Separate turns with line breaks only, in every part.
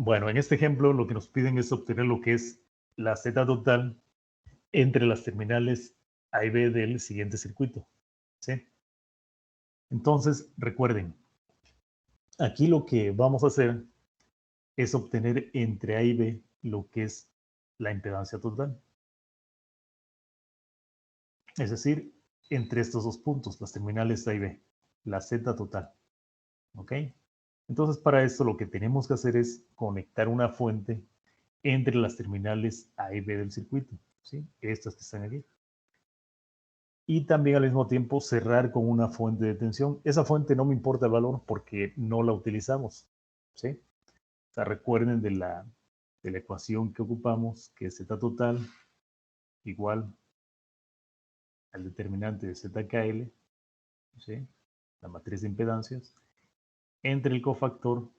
Bueno, en este ejemplo lo que nos piden es obtener lo que es la Z total entre las terminales A y B del siguiente circuito, ¿sí? Entonces, recuerden, aquí lo que vamos a hacer es obtener entre A y B lo que es la impedancia total. Es decir, entre estos dos puntos, las terminales A y B, la Z total, ¿ok? Entonces, para esto lo que tenemos que hacer es conectar una fuente entre las terminales A y B del circuito, ¿sí? Estas que están aquí. Y también al mismo tiempo cerrar con una fuente de tensión. Esa fuente no me importa el valor porque no la utilizamos, ¿sí? O sea, recuerden de la ecuación que ocupamos, que es Z total igual al determinante de ZKL, ¿sí? La matriz de impedancias, entre el cofactor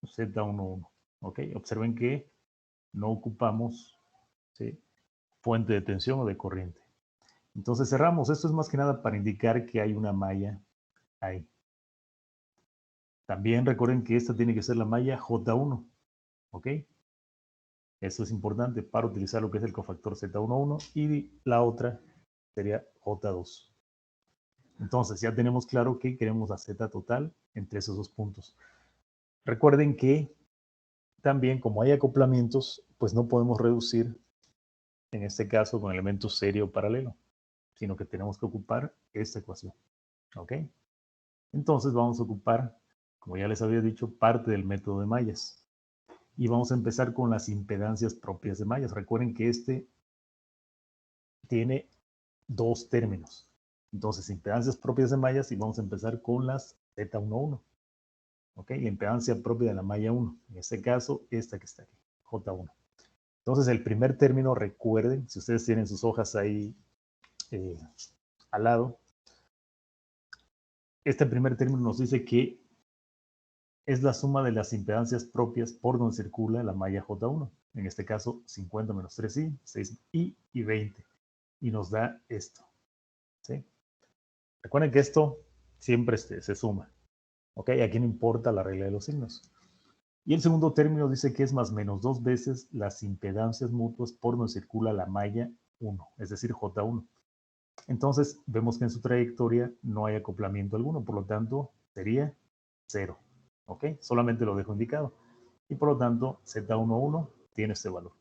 Z11, ¿ok? Observen que no ocupamos, ¿sí?, fuente de tensión o de corriente. Entonces cerramos. Esto es más que nada para indicar que hay una malla ahí. También recuerden que esta tiene que ser la malla J1, ¿ok? Eso es importante para utilizar lo que es el cofactor Z11 y la otra sería J2. Entonces ya tenemos claro que queremos la Z total entre esos dos puntos. Recuerden que también como hay acoplamientos, pues no podemos reducir en este caso con elementos serie o paralelo, sino que tenemos que ocupar esta ecuación, ¿ok? Entonces vamos a ocupar, como ya les había dicho, parte del método de mallas. Y vamos a empezar con las impedancias propias de mallas. Recuerden que este tiene dos términos. Entonces, impedancias propias de mallas y vamos a empezar con las Z11. ¿Ok? La impedancia propia de la malla 1. En este caso, esta que está aquí, J1. Entonces, el primer término, recuerden, si ustedes tienen sus hojas ahí al lado, este primer término nos dice que es la suma de las impedancias propias por donde circula la malla J1. En este caso, 50 menos 3i, 6i y 20. Y nos da esto, ¿sí? Recuerden que esto siempre se suma, ¿ok? Aquí no importa la regla de los signos. Y el segundo término dice que es más o menos 2 veces las impedancias mutuas por donde circula la malla 1, es decir, J1. Entonces, vemos que en su trayectoria no hay acoplamiento alguno, por lo tanto, sería 0, ¿ok? Solamente lo dejo indicado. Y por lo tanto, Z11 tiene este valor.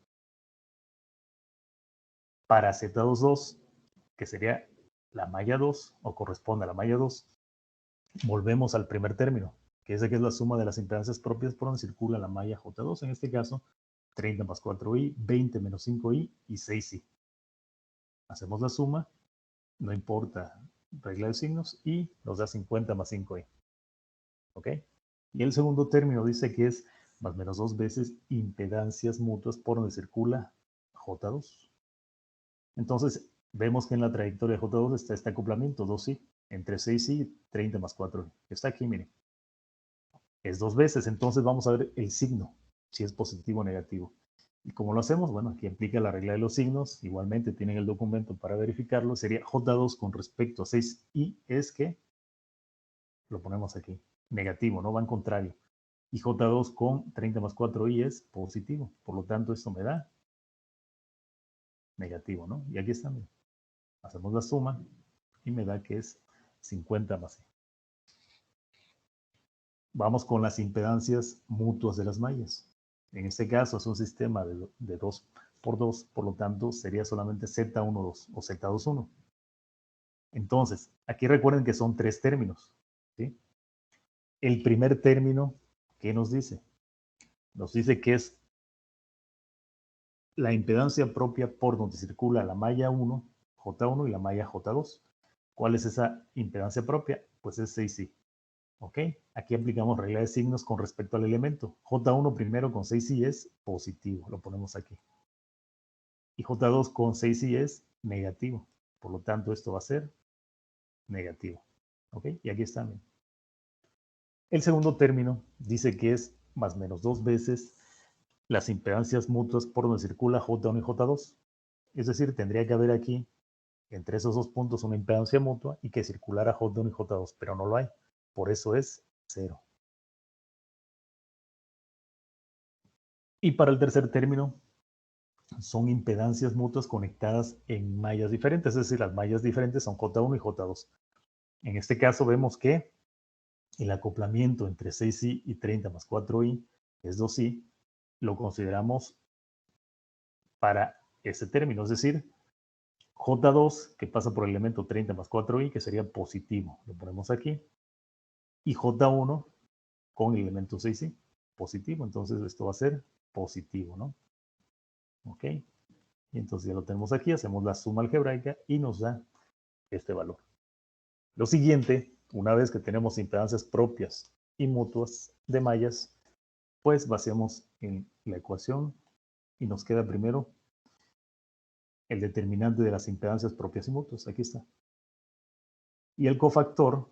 Para Z22, que sería la malla 2, o corresponde a la malla 2, volvemos al primer término, que es la suma de las impedancias propias por donde circula la malla J2, en este caso, 30 más 4i, 20 menos 5i y 6i. Hacemos la suma, no importa regla de signos, y nos da 50 más 5i. ¿Ok? Y el segundo término dice que es más o menos 2 veces impedancias mutuas por donde circula J2. Entonces, vemos que en la trayectoria de J2 está este acoplamiento, 2i, entre 6i y 30 más 4i. Está aquí, miren. Es 2 veces, entonces vamos a ver el signo, si es positivo o negativo. ¿Y cómo lo hacemos? Bueno, aquí aplica la regla de los signos, igualmente tienen el documento para verificarlo, sería J2 con respecto a 6i es que, lo ponemos aquí, negativo, no va en contrario. Y J2 con 30 más 4i es positivo, por lo tanto esto me da negativo, ¿no? Y aquí está, miren. Hacemos la suma y me da que es 50 más i. Vamos con las impedancias mutuas de las mallas. En este caso es un sistema de 2 por 2, por lo tanto sería solamente Z12 o Z21. Entonces, aquí recuerden que son tres términos, ¿sí? El primer término, ¿qué nos dice? Nos dice que es la impedancia propia por donde circula la malla 1, J1 y la malla J2. ¿Cuál es esa impedancia propia? Pues es 6i. ¿Ok? Aquí aplicamos regla de signos con respecto al elemento. J1 primero con 6i es positivo, lo ponemos aquí. Y J2 con 6i es negativo. Por lo tanto, esto va a ser negativo. ¿Ok? Y aquí está. El segundo término dice que es más o menos 2 veces las impedancias mutuas por donde circula J1 y J2. Es decir, tendría que haber aquí, entre esos dos puntos, una impedancia mutua y que circulara J1 y J2, pero no lo hay. Por eso es 0. Y para el tercer término, son impedancias mutuas conectadas en mallas diferentes, es decir, las mallas diferentes son J1 y J2. En este caso vemos que el acoplamiento entre 6i y 30 más 4i es 2i, lo consideramos para ese término, es decir, J2 que pasa por el elemento 30 más 4i, que sería positivo, lo ponemos aquí, y J1 con el elemento 6i, positivo, entonces esto va a ser positivo, ¿no? Ok, y entonces ya lo tenemos aquí, hacemos la suma algebraica y nos da este valor. Lo siguiente, una vez que tenemos impedancias propias y mutuas de mallas, pues vaciamos en la ecuación y nos queda primero el determinante de las impedancias propias y mutuas. Aquí está. Y el cofactor,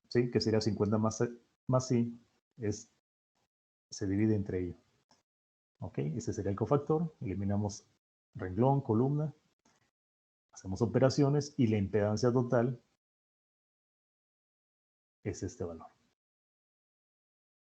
¿sí? Que sería 50 más i, se divide entre ellos. ¿Ok? Ese sería el cofactor. Eliminamos renglón, columna. Hacemos operaciones y la impedancia total es este valor.